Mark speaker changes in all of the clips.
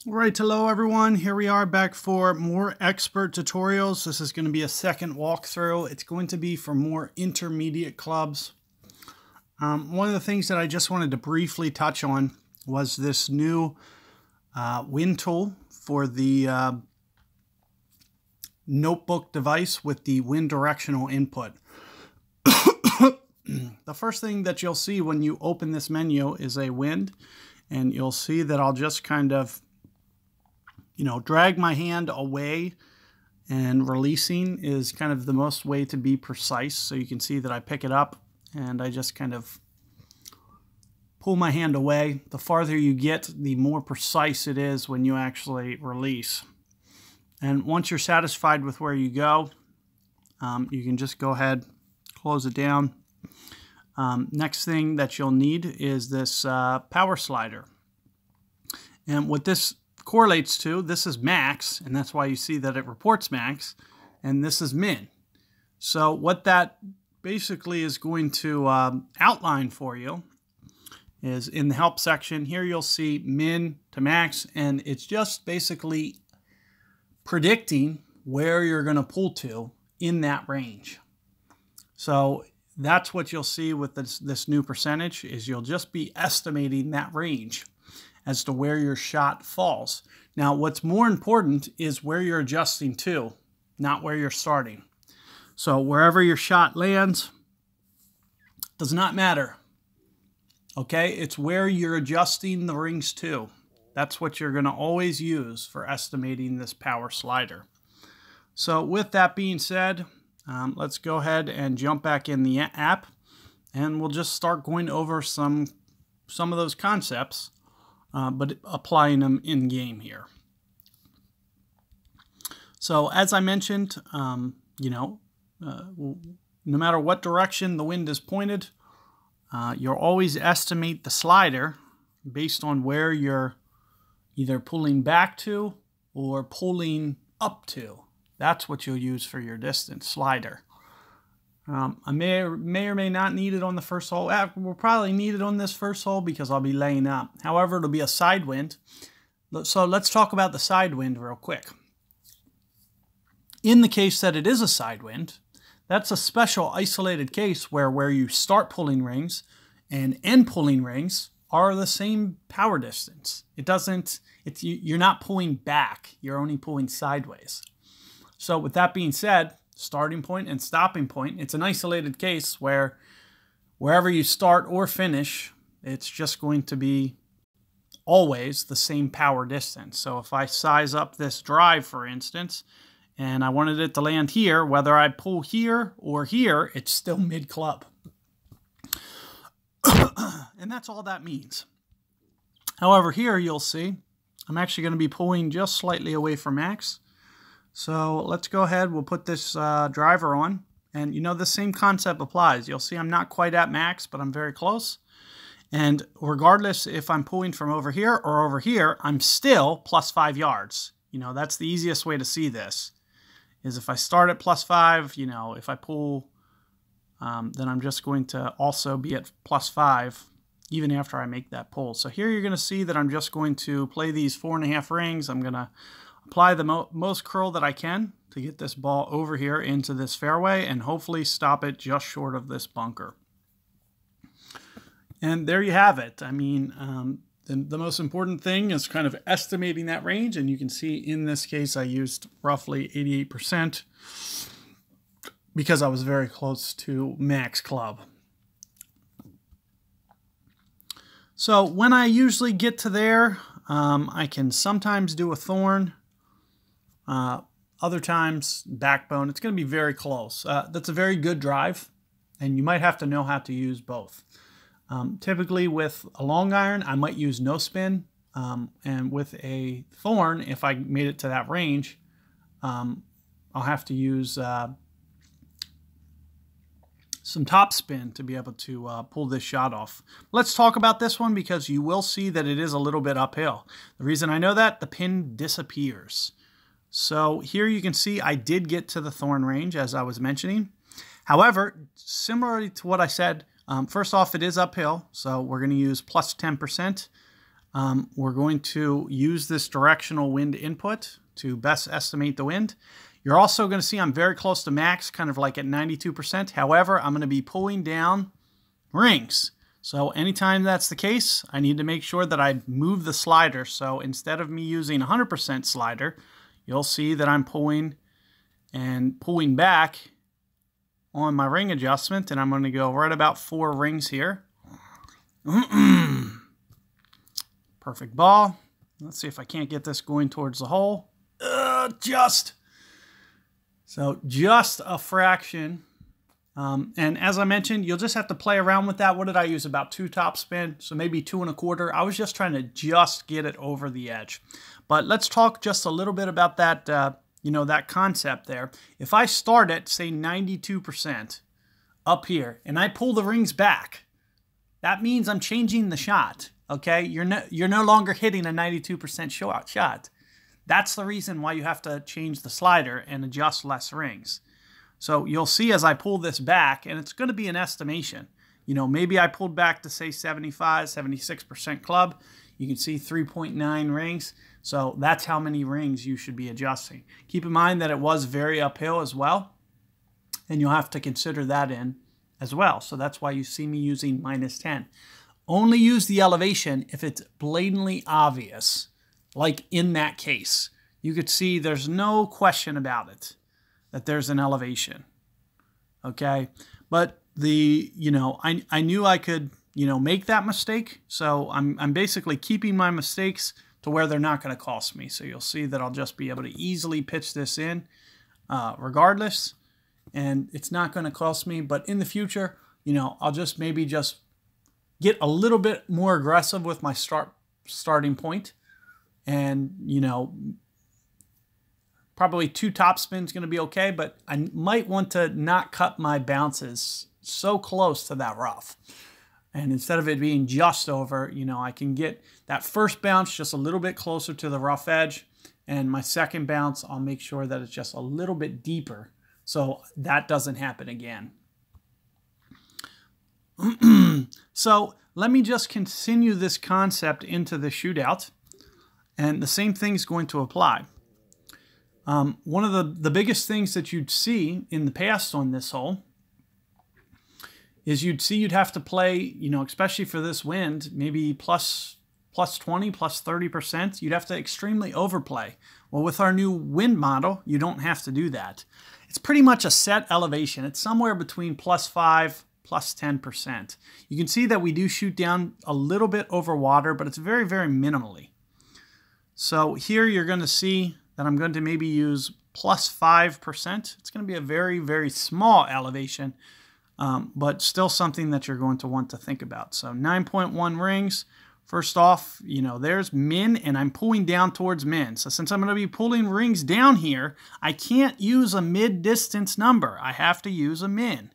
Speaker 1: All right, hello everyone. Here we are back for more expert tutorials. This is going to be a second walkthrough. It's going to be for more intermediate clubs. One of the things that I just wanted to briefly touch on was this new wind tool for the notebook device with the wind directional input. The first thing that you'll see when you open this menu is a wind, and you'll see that I'll just kind of drag my hand away, and releasing is kind of the most way to be precise. So you can see that I pick it up and I just kind of pull my hand away. The farther you get, the more precise it is when you actually release. And once you're satisfied with where you go, you can just go ahead, close it down. Next thing that you'll need is this power slider. And what this correlates to, this is max, and that's why you see that it reports max, and this is min. So what that basically is going to outline for you is in the help section here you'll see min to max, and it's just basically predicting where you're going to pull to in that range. So that's what you'll see with this new percentage, is you'll just be estimating that range as to where your shot falls. Now, what's more important is where you're adjusting to, not where you're starting. So wherever your shot lands does not matter. Okay, it's where you're adjusting the rings to. That's what you're going to always use for estimating this power slider. So with that being said, let's go ahead and jump back in the app, and we'll just start going over some of those concepts, but applying them in game here. So as I mentioned, no matter what direction the wind is pointed, you'll always estimate the slider based on where you're either pulling back to or pulling up to. That's what you'll use for your distance slider. I may or may not need it on the first hole. We'll probably need it on this first hole because I'll be laying up. However, it'll be a side wind. So let's talk about the side wind real quick. In the case that it is a side wind, that's a special isolated case where you start pulling rings and end pulling rings are the same power distance. You're not pulling back, you're only pulling sideways. So with that being said, starting point and stopping point, it's an isolated case where wherever you start or finish, it's just going to be always the same power distance. So if I size up this drive, for instance, and I wanted it to land here, whether I pull here or here, it's still mid-club. And that's all that means. However, here you'll see I'm actually going to be pulling just slightly away from max. So let's go ahead, we'll put this driver on, and the same concept applies. You'll see I'm not quite at max, but I'm very close. And regardless if I'm pulling from over here or over here, I'm still plus 5 yards. That's the easiest way to see this, is if I start at plus 5, if I pull, then I'm just going to also be at plus 5 even after I make that pull. So here you're going to see that I'm just going to play these 4.5 rings. I'm going to apply the most curl that I can to get this ball over here into this fairway and hopefully stop it just short of this bunker. And there you have it. I mean, the most important thing is kind of estimating that range, and you can see in this case I used roughly 88% because I was very close to max club. So when I usually get to there, I can sometimes do a thorn. Other times, backbone. It's going to be very close. That's a very good drive, and you might have to know how to use both. Typically with a long iron, I might use no spin, and with a thorn, if I made it to that range, I'll have to use some top spin to be able to pull this shot off. Let's talk about this one because you will see that it is a little bit uphill. The reason I know that, the pin disappears. So here you can see I did get to the thorn range as I was mentioning. However, similarly to what I said, first off, it is uphill, so we're going to use plus 10%. we're going to use this directional wind input to best estimate the wind. You're also going to see I'm very close to max, kind of like at 92%. However, I'm going to be pulling down rings. So anytime that's the case, I need to make sure that I move the slider. So instead of me using 100% slider, you'll see that I'm pulling back on my ring adjustment, and I'm going to go right about 4 rings here. Perfect ball. Let's see if I can't get this going towards the hole. Just a fraction. And as I mentioned, you'll just have to play around with that. What did I use? About 2 topspin, so maybe 2 1/4. I was just trying to just get it over the edge. But let's talk just a little bit about that, that concept there. If I start at, say, 92% up here, and I pull the rings back, that means I'm changing the shot, okay? You're no longer hitting a 92% shot. That's the reason why you have to change the slider and adjust less rings. So you'll see as I pull this back, and it's going to be an estimation. Maybe I pulled back to, say, 75, 76% club. You can see 3.9 rings. So that's how many rings you should be adjusting. Keep in mind that it was very uphill as well, and you'll have to consider that in as well. So that's why you see me using -10. Only use the elevation if it's blatantly obvious, like in that case. You could see there's no question about it that there's an elevation, okay? But I knew I could, make that mistake. So I'm basically keeping my mistakes to where they're not going to cost me. So you'll see that I'll just be able to easily pitch this in regardless, and it's not going to cost me. But in the future, I'll just maybe get a little bit more aggressive with my starting point, and probably 2 topspin is going to be okay, but I might want to not cut my bounces so close to that rough. And instead of it being just over, I can get that first bounce just a little bit closer to the rough edge. And my second bounce, I'll make sure that it's just a little bit deeper so that doesn't happen again. So let me just continue this concept into the shootout. And the same thing is going to apply. One of the biggest things that you'd see in the past on this hole is you'd have to play, especially for this wind, maybe plus 20, plus 30%. You'd have to extremely overplay. Well, with our new wind model, you don't have to do that. It's pretty much a set elevation. It's somewhere between +5, +10%. You can see that we do shoot down a little bit over water, but it's very, very minimally. So here you're going to see that I'm going to maybe use +5%. It's going to be a very, very small elevation, but still something that you're going to want to think about. So 9.1 rings. First off, there's min, and I'm pulling down towards min. So since I'm going to be pulling rings down here, I can't use a mid-distance number. I have to use a min.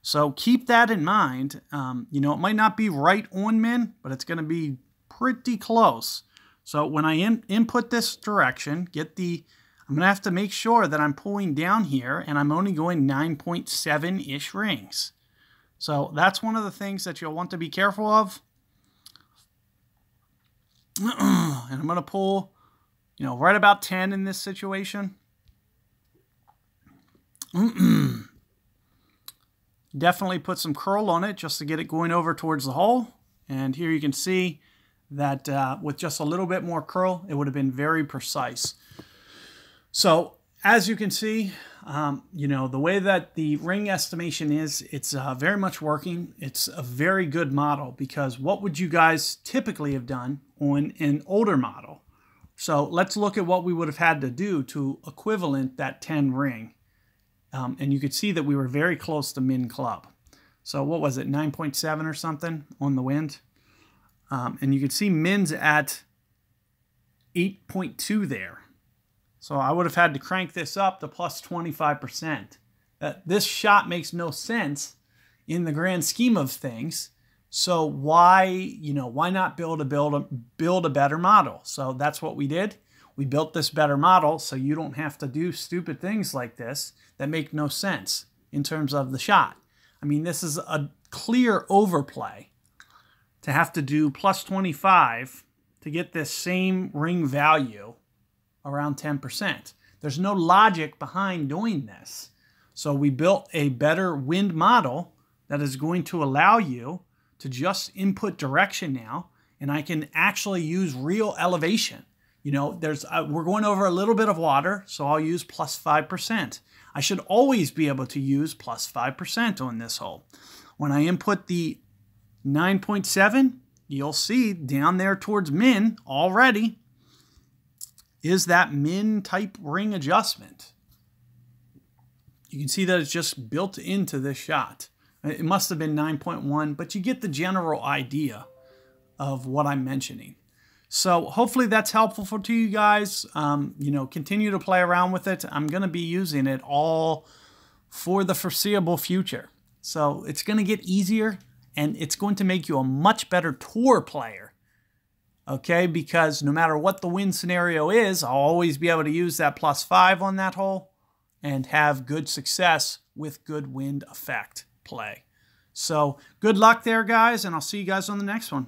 Speaker 1: So keep that in mind. It might not be right on min, but it's going to be pretty close. So when I input this direction, I'm going to have to make sure that I'm pulling down here, and I'm only going 9.7-ish rings. So that's one of the things that you'll want to be careful of. And I'm going to pull, right about 10 in this situation. Definitely put some curl on it just to get it going over towards the hole. And here you can see that with just a little bit more curl, it would have been very precise. So as you can see, the way that the ring estimation is, it's very much working. It's a very good model, because what would you guys typically have done on an older model? So let's look at what we would have had to do to equivalent that 10 ring. And you could see that we were very close to min club. So what was it, 9.7 or something on the wind? And you can see min's at 8.2 there. So I would have had to crank this up to +25%. This shot makes no sense in the grand scheme of things. So why not build a better model? So that's what we did. We built this better model so you don't have to do stupid things like this that make no sense in terms of the shot. I mean, this is a clear overplay. To have to do +25 to get this same ring value around 10%. There's no logic behind doing this. So we built a better wind model that is going to allow you to just input direction now, and I can actually use real elevation. You know, we're going over a little bit of water, so I'll use plus 5%. I should always be able to use plus 5% on this hole. When I input the 9.7, you'll see down there towards min already is that min type ring adjustment. You can see that it's just built into this shot. It must have been 9.1, but you get the general idea of what I'm mentioning. So hopefully that's helpful to you guys. You know, continue to play around with it. I'm going to be using it all for the foreseeable future. So it's going to get easier, and it's going to make you a much better tour player. Okay, because no matter what the wind scenario is, I'll always be able to use that plus 5 on that hole and have good success with good wind effect play. So good luck there, guys, and I'll see you guys on the next one.